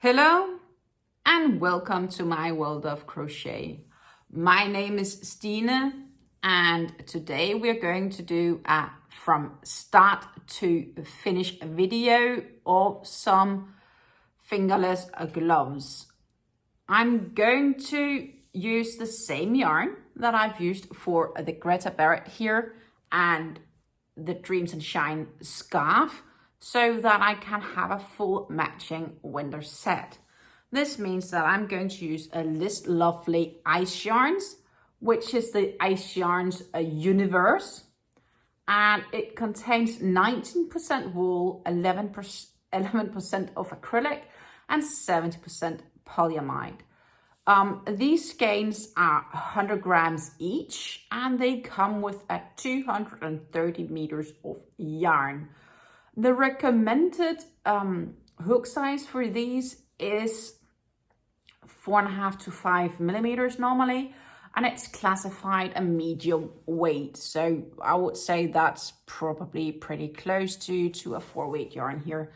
Hello and welcome to my world of crochet. My name is Stine and today we're going to do a from start to finish video of some fingerless gloves. I'm going to use the same yarn that I've used for the Greta Barrett here and the Dreams and Shine scarf, so that I can have a full matching winter set. This means that I'm going to use this lovely ice yarns, which is the Ice Yarns Universe, and it contains 19% wool, 11% of acrylic, and 70% polyamide. These skeins are 100 grams each, and they come with a 230 meters of yarn. The recommended hook size for these is 4.5 to 5 millimeters normally, and it's classified a medium weight. So I would say that's probably pretty close to a 4-weight yarn here.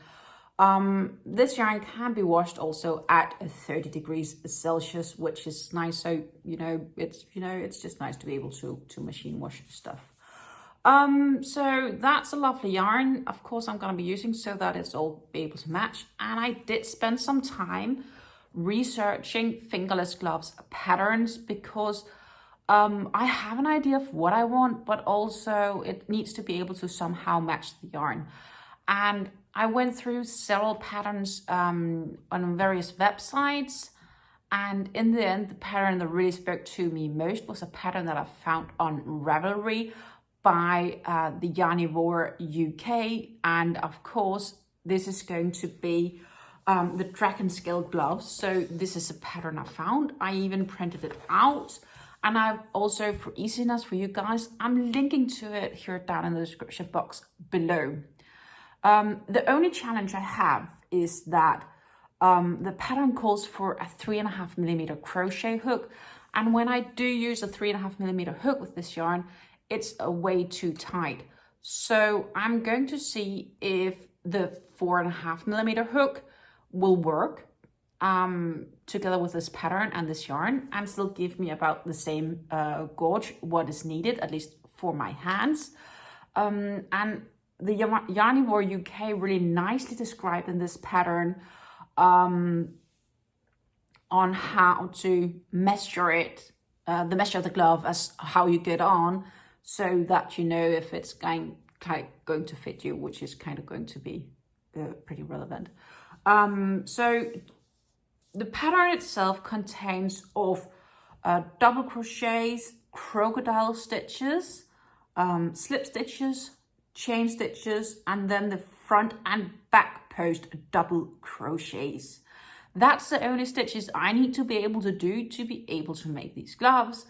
This yarn can be washed also at 30 degrees Celsius, which is nice. So, it's just nice to be able to machine wash stuff. So that's a lovely yarn, of course, I'm going to be using so that it's all be able to match. And I did spend some time researching fingerless gloves patterns because I have an idea of what I want, but also it needs to be able to somehow match the yarn. And I went through several patterns on various websites. And in the end, the pattern that really spoke to me most was a pattern that I found on Ravelry by the Yarnivore UK, and of course this is going to be the Dragon Scale Gloves. So this is a pattern I found. I even printed it out, and I've also, for easiness for you guys, I'm linking to it here down in the description box below. The only challenge I have is that the pattern calls for a 3.5 millimeter crochet hook, and when I do use a 3.5 millimeter hook with this yarn, it's way too tight. So I'm going to see if the 4.5 millimeter hook will work together with this pattern and this yarn, and still give me about the same gauge what is needed, at least for my hands. And the Yarnivore UK really nicely described in this pattern on how to measure it, the measure of the glove as how you get on, so that you know if it's going to fit you, which is kind of going to be pretty relevant. So the pattern itself contains of double crochets, crocodile stitches, slip stitches, chain stitches, and then the front and back post double crochets. That's the only stitches I need to be able to do to be able to make these gloves.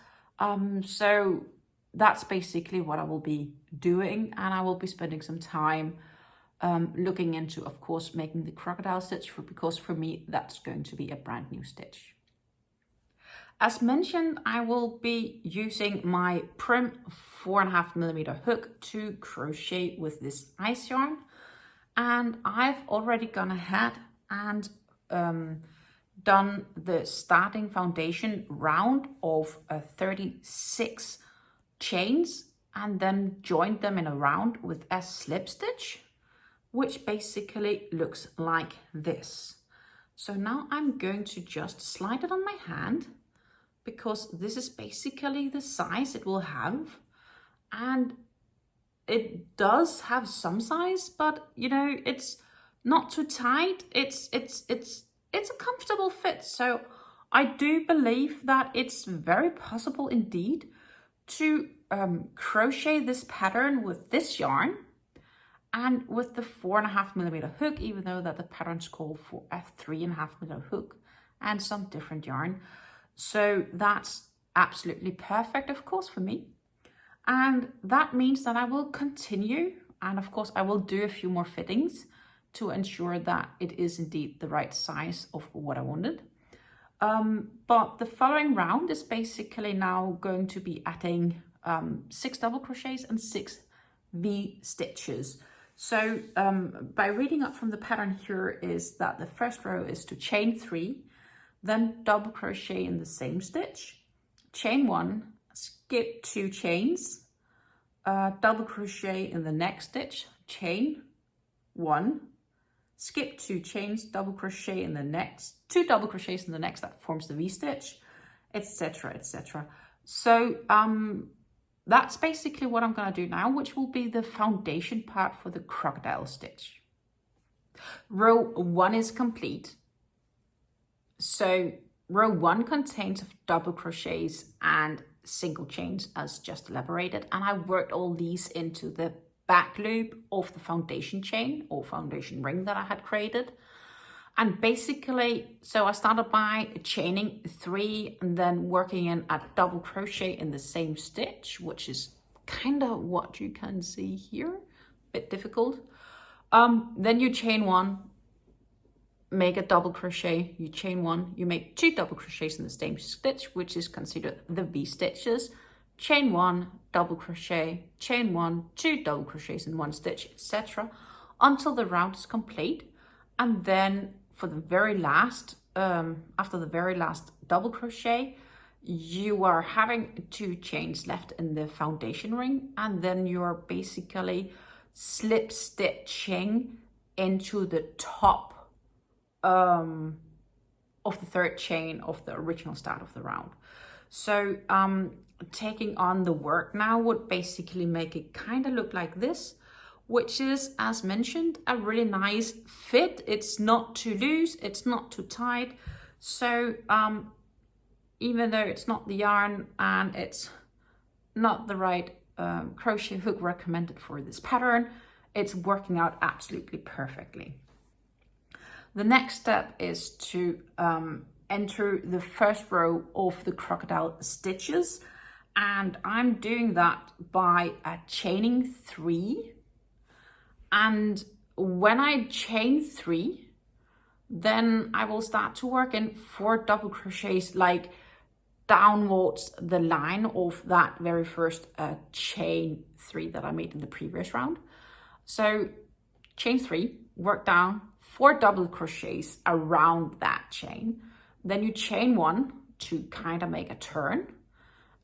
So that's basically what I will be doing, and I will be spending some time looking into, of course, making the crocodile stitch, because for me that's going to be a brand new stitch. As mentioned, I will be using my Prim 4.5 millimeter hook to crochet with this ice yarn, and I've already gone ahead and done the starting foundation round of 36 chains, and then joined them in a round with a slip stitch, which basically looks like this. So now I'm going to just slide it on my hand, because this is basically the size it will have, and it does have some size, but it's not too tight. It's a comfortable fit. So I do believe that it's very possible indeed to crochet this pattern with this yarn and with the 4.5 millimeter hook, even though that the patterns call for a 3.5 millimeter hook and some different yarn. So that's absolutely perfect, of course, for me. And that means that I will continue, and of course I will do a few more fittings to ensure that it is indeed the right size of what I wanted. But the following round is basically now going to be adding 6 double crochets and 6 V stitches. So by reading up from the pattern here is that the first row is to chain 3, then double crochet in the same stitch, chain 1, skip 2 chains, double crochet in the next stitch, chain 1, skip 2 chains, double crochet in the next, 2 double crochets in the next, that forms the V-stitch, etc, etc. So that's basically what I'm going to do now, which will be the foundation part for the crocodile stitch. Row 1 is complete. So row 1 contains of double crochets and single chains as just elaborated, and I worked all these into the back loop of the foundation chain or foundation ring that I had created. And basically, so I started by chaining 3 and then working in a double crochet in the same stitch, which is kind of what you can see here, a bit difficult. Then you chain 1, make a double crochet, you chain 1, you make 2 double crochets in the same stitch, which is considered the V stitches, chain 1, double crochet, chain 1, 2 double crochets in 1 stitch, etc. until the round is complete. And then for the very last, after the very last double crochet, you are having 2 chains left in the foundation ring, and then you're basically slip stitching into the top of the 3rd chain of the original start of the round. So taking on the work now would basically make it kind of look like this, which is, as mentioned, a really nice fit. It's not too loose, it's not too tight. So even though it's not the yarn and it's not the right crochet hook recommended for this pattern, it's working out absolutely perfectly. The next step is to enter the first row of the crocodile stitches, and I'm doing that by chaining 3. And when I chain 3, then I will start to work in 4 double crochets, like downwards the line of that very first chain 3 that I made in the previous round. So chain 3, work down 4 double crochets around that chain. Then you chain 1 to kind of make a turn.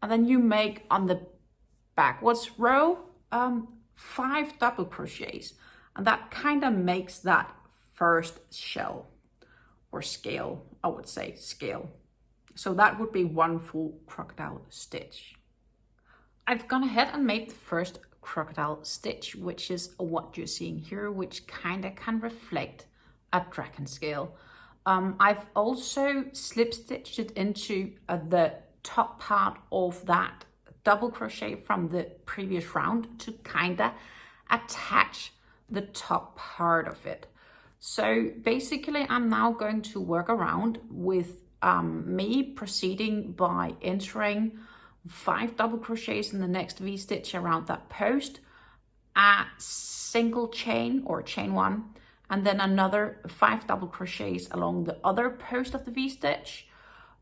And then you make on the backwards row 5 double crochets, and that kind of makes that first shell or scale, I would say scale. So that would be 1 full crocodile stitch. I've gone ahead and made the first crocodile stitch, which is what you're seeing here, which kind of can reflect a dragon scale. I've also slip stitched it into the top part of that double crochet from the previous round to kind of attach the top part of it. So basically I'm now going to work around with me proceeding by entering 5 double crochets in the next V-stitch around that post, a single chain or chain 1, and then another 5 double crochets along the other post of the V-stitch,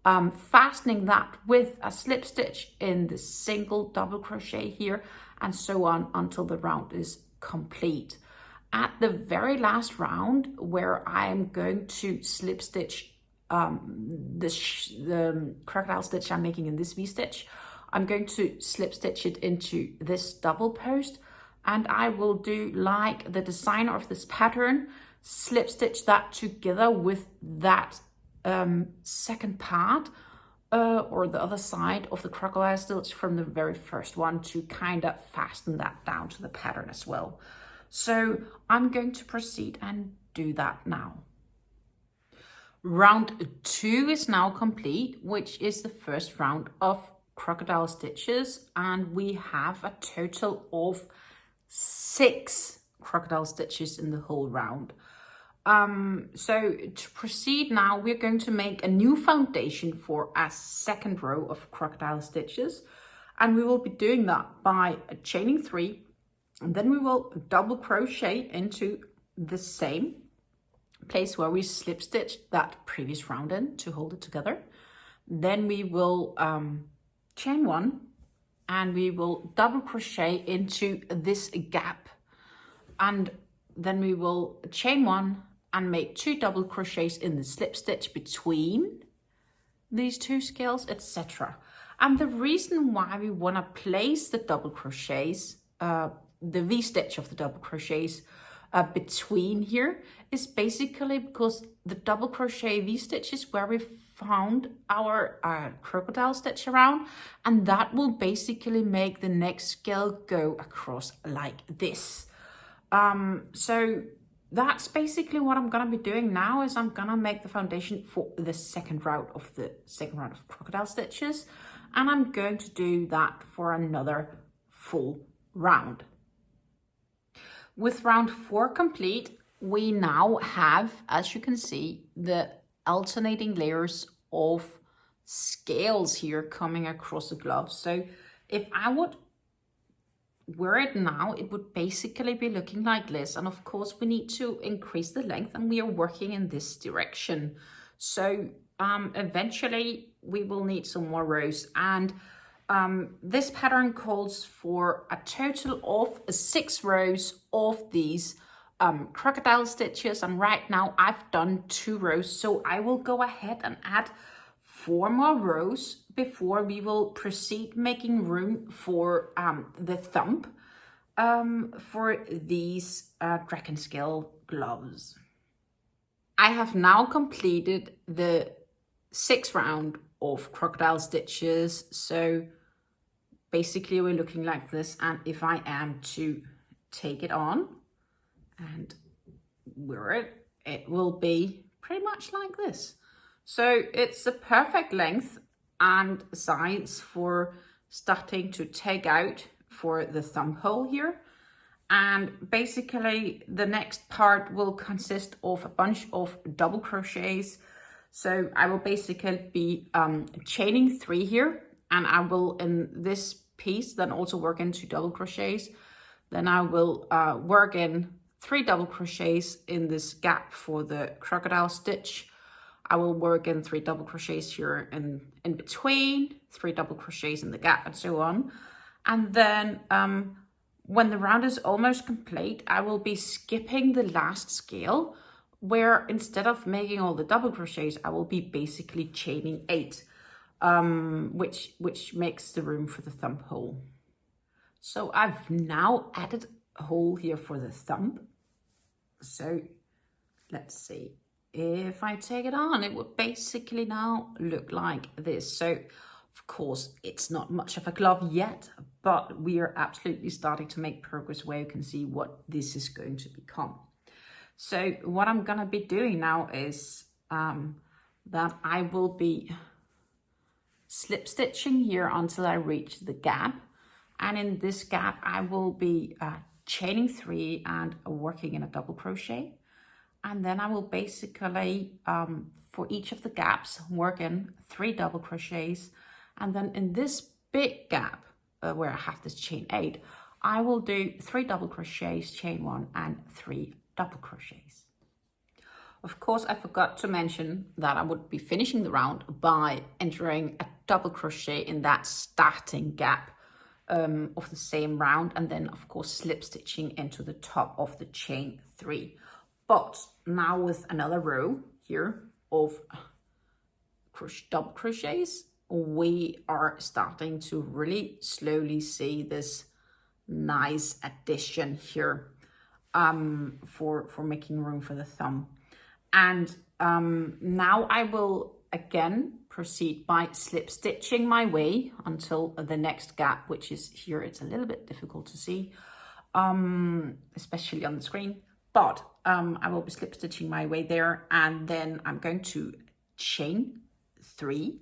fastening that with a slip stitch in the single double crochet here, and so on until the round is complete. At the very last round, where I'm going to slip stitch the crocodile stitch I'm making in this V-stitch, I'm going to slip stitch it into this double post, and I will do like the designer of this pattern, slip stitch that together with that second part or the other side of the crocodile stitch from the very first one to kind of fasten that down to the pattern as well. So I'm going to proceed and do that now. Round 2 is now complete, which is the first round of crocodile stitches, and we have a total of 6 crocodile stitches in the whole round. So to proceed now, we're going to make a new foundation for a second row of crocodile stitches, and we will be doing that by chaining 3, and then we will double crochet into the same place where we slip stitched that previous round in to hold it together. Then we will chain 1 and we will double crochet into this gap and then we will chain 1 and make 2 double crochets in the slip stitch between these 2 scales, etc. And the reason why we want to place the double crochets, the V-stitch of the double crochets between here, is basically because the double crochet V-stitch is where we found our crocodile stitch around, and that will basically make the next scale go across like this. So that's basically what I'm gonna be doing now. Is I'm gonna make the foundation for the second round of crocodile stitches, and I'm going to do that for another full round. With round 4 complete, we now have, as you can see, the alternating layers of scales here coming across the glove. So if I would wear it now, it would basically be looking like this. And of course we need to increase the length, and we are working in this direction. So eventually we will need some more rows, and this pattern calls for a total of 6 rows of these crocodile stitches, and right now I've done 2 rows, so I will go ahead and add 4 more rows before we will proceed making room for the thumb for these Dragon Scale gloves. I have now completed the 6th round of crocodile stitches, so basically we're looking like this, and if I am to take it on and wear it, it will be pretty much like this. So it's the perfect length and size for starting to take out for the thumb hole here. And basically the next part will consist of a bunch of double crochets. So I will basically be chaining 3 here, and I will in this piece then also work in 2 double crochets. Then I will work in 3 double crochets in this gap for the crocodile stitch. I will work in 3 double crochets here in between, 3 double crochets in the gap, and so on. And then when the round is almost complete, I will be skipping the last scale, where instead of making all the double crochets, I will be basically chaining 8, which makes the room for the thumb hole. So I've now added a hole here for the thumb. So let's see. If I take it on, it would basically now look like this. So of course it's not much of a glove yet, but we are absolutely starting to make progress where you can see what this is going to become. So what I'm gonna be doing now is that I will be slip stitching here until I reach the gap, and in this gap I will be chaining 3 and working in a double crochet, and then I will basically for each of the gaps work in 3 double crochets, and then in this big gap where I have this chain 8, I will do 3 double crochets, chain 1 and 3 double crochets. Of course, I forgot to mention that I would be finishing the round by entering a double crochet in that starting gap of the same round, and then of course slip stitching into the top of the chain 3. But now with another row here of double crochets, we are starting to really slowly see this nice addition here for making room for the thumb. And now I will again proceed by slip stitching my way until the next gap, which is here. It's a little bit difficult to see, especially on the screen, but I will be slip stitching my way there, and then I'm going to chain 3,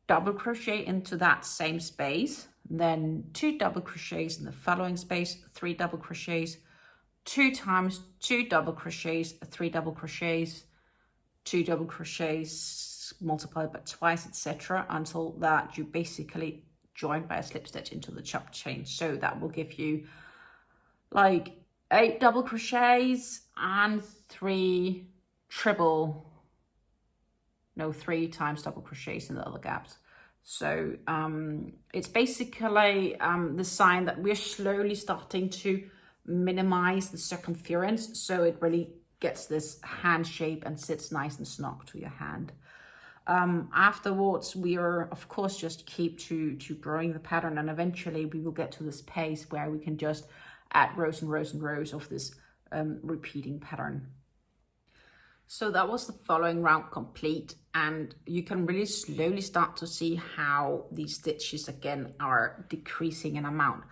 double crochet into that same space, then 2 double crochets in the following space, 3 double crochets, 2 times 2 double crochets, 3 double crochets, 2 double crochets multiplied by twice, etc., until that you basically join by a slip stitch into the chopped chain. So that will give you like 8 double crochets and 3 times double crochets in the other gaps. So it's basically the sign that we're slowly starting to minimize the circumference so it really gets this hand shape and sits nice and snug to your hand. Afterwards, we are of course just keep to growing the pattern, and eventually we will get to this pace where we can just add rows and rows and rows of this repeating pattern. So that was the following round complete, and you can really slowly start to see how these stitches again are decreasing in amount.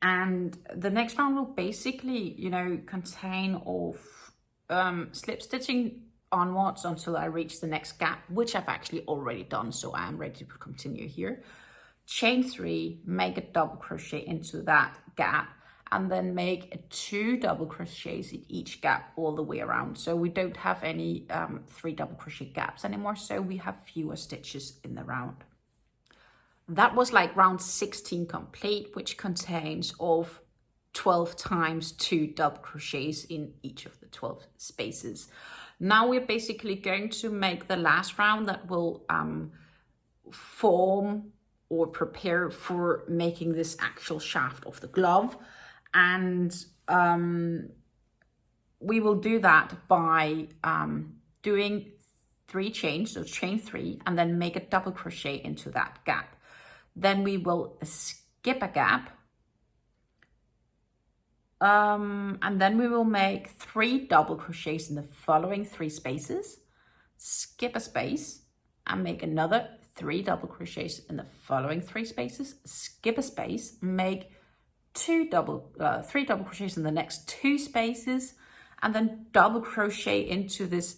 And the next round will basically, you know, contain of slip stitching onwards until I reach the next gap, which I've actually already done, so I am ready to continue here. Chain 3, make a double crochet into that gap, and then make 2 double crochets in each gap all the way around. So we don't have any 3 double crochet gaps anymore, so we have fewer stitches in the round. That was like round 16 complete, which contains of 12 times 2 double crochets in each of the 12 spaces. Now we're basically going to make the last round that will form or prepare for making this actual shaft of the glove. And we will do that by doing 3 chains, so chain 3, and then make a double crochet into that gap. Then we will skip a gap, and then we will make 3 double crochets in the following 3 spaces, skip a space, and make another 3 double crochets in the following 3 spaces, skip a space, make 3 double crochets in the next 2 spaces, and then double crochet into this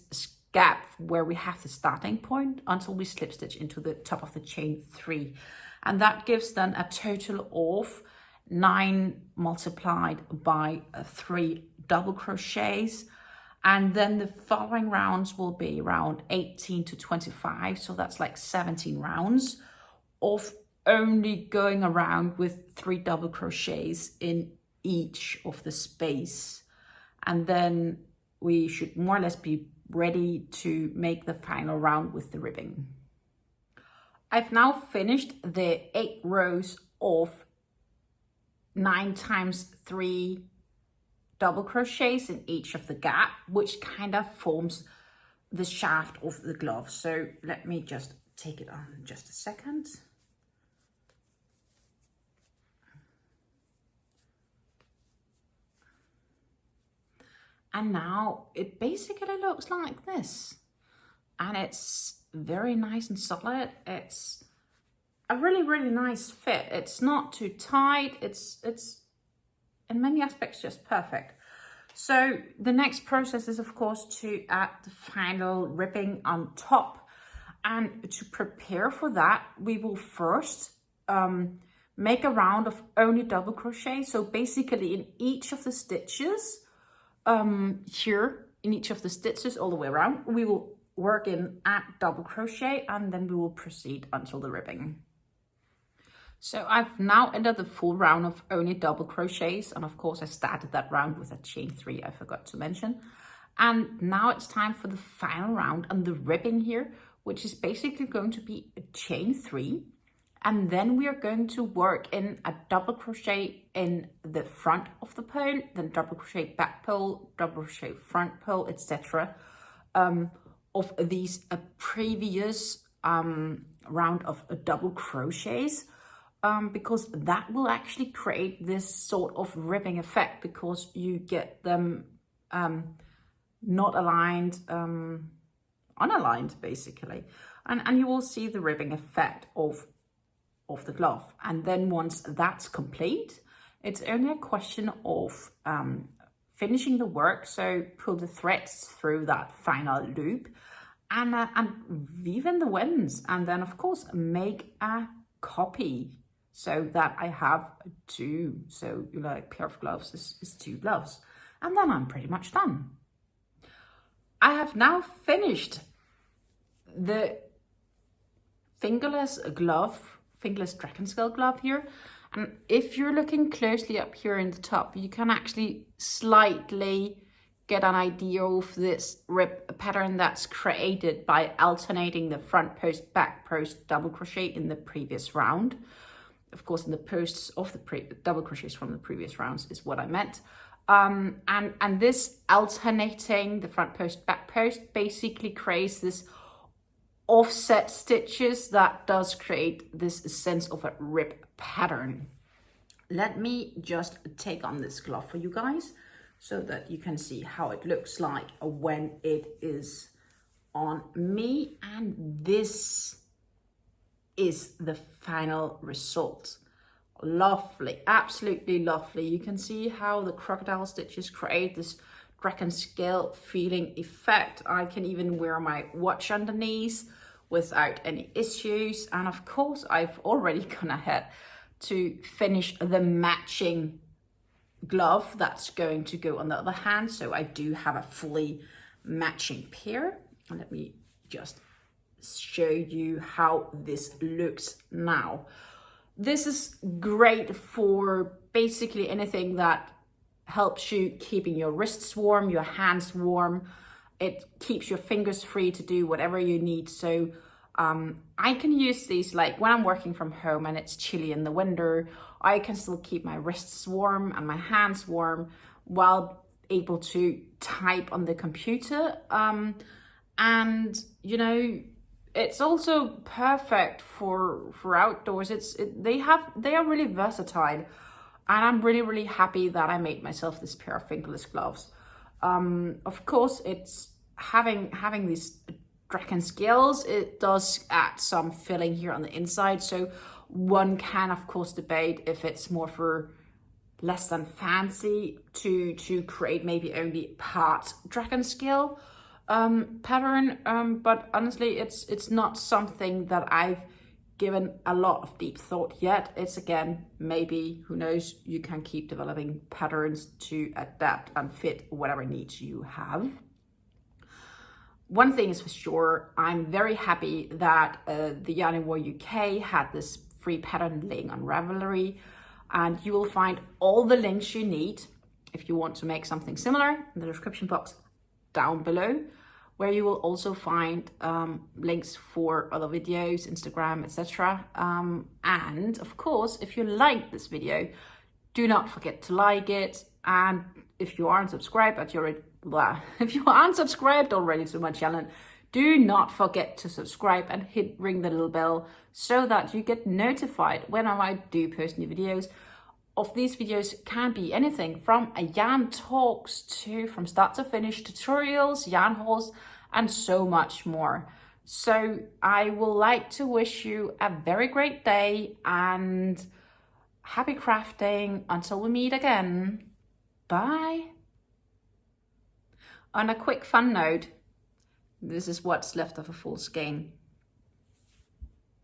gap where we have the starting point until we slip stitch into the top of the chain 3. And that gives then a total of 9 multiplied by 3 double crochets. And then the following rounds will be around 18 to 25. So that's like 17 rounds of only going around with 3 double crochets in each of the space. And then we should more or less be ready to make the final round with the ribbing. I've now finished the 8 rows of 9 times 3 double crochets in each of the gap, which kind of forms the shaft of the glove. So let me just take it on in just a second. And now it basically looks like this, and it's very nice and solid. It's a really, really nice fit. It's not too tight. It's in many aspects just perfect. So the next process is of course to add the final ribbing on top, and to prepare for that we will first make a round of only double crochet. So basically in each of the stitches here, in each of the stitches all the way around, we will work in at double crochet, and then we will proceed until the ribbing. So I've now ended the full round of only double crochets, and of course I started that round with a chain 3, I forgot to mention. And now it's time for the final round and the ribbing here, which is basically going to be a chain 3, and then we are going to work in a double crochet in the front of the pole, then double crochet back pole, double crochet front pole, etc. Of these previous round of double crochets, because that will actually create this sort of ribbing effect, because you get them not aligned, unaligned basically, and you will see the ribbing effect of the glove. And then once that's complete, it's only a question of finishing the work. So pull the threads through that final loop and weave in the winds, and then of course make a copy so that I have 2. So you know, a pair of gloves is 2 gloves, and then I'm pretty much done. I have now finished the fingerless Dragon Scale glove here. And if you're looking closely up here in the top, you can actually slightly get an idea of this rib pattern that's created by alternating the front post, back post, double crochet in the previous round. Of course, in the posts of the double crochets from the previous rounds is what I meant. And this alternating the front post, back post basically creates this offset stitches that does create this sense of a rib pattern. Let me just take on this glove for you guys so that you can see how it looks like when it is on me. And this is the final result. Lovely, absolutely lovely. You can see how the crocodile stitches create this Dragon Scale feeling effect. I can even wear my watch underneath without any issues. And of course, I've already gone ahead to finish the matching glove that's going to go on the other hand. So I do have a fully matching pair. Let me just show you how this looks now. This is great for basically anything that helps you keeping your wrists warm, your hands warm. It keeps your fingers free to do whatever you need. So I can use these like when I'm working from home and it's chilly in the winter. I can still keep my wrists warm and my hands warm while able to type on the computer. And you know, it's also perfect for outdoors. They are really versatile, and I'm really happy that I made myself this pair of fingerless gloves. Of course, it's having these Dragon scales, it does add some filling here on the inside, so one can of course debate if it's more for less than fancy to create maybe only part Dragon scale pattern, but honestly it's not something that I've given a lot of deep thought yet. It's again, maybe, who knows, you can keep developing patterns to adapt and fit whatever needs you have. One thing is for sure, I'm very happy that the Yarnivore UK had this free pattern link on Ravelry, and you will find all the links you need if you want to make something similar in the description box down below, where you will also find links for other videos, Instagram, etc. And of course, if you like this video, do not forget to like it. And if you aren't subscribed, if you aren't subscribed already to my channel, do not forget to subscribe and ring the little bell so that you get notified whenever I do post new videos. Of these videos can be anything from a yarn talks to from start to finish tutorials, yarn hauls, and so much more. So I would like to wish you a very great day and happy crafting until we meet again. Bye. On a quick fun note, this is what's left of a full skein.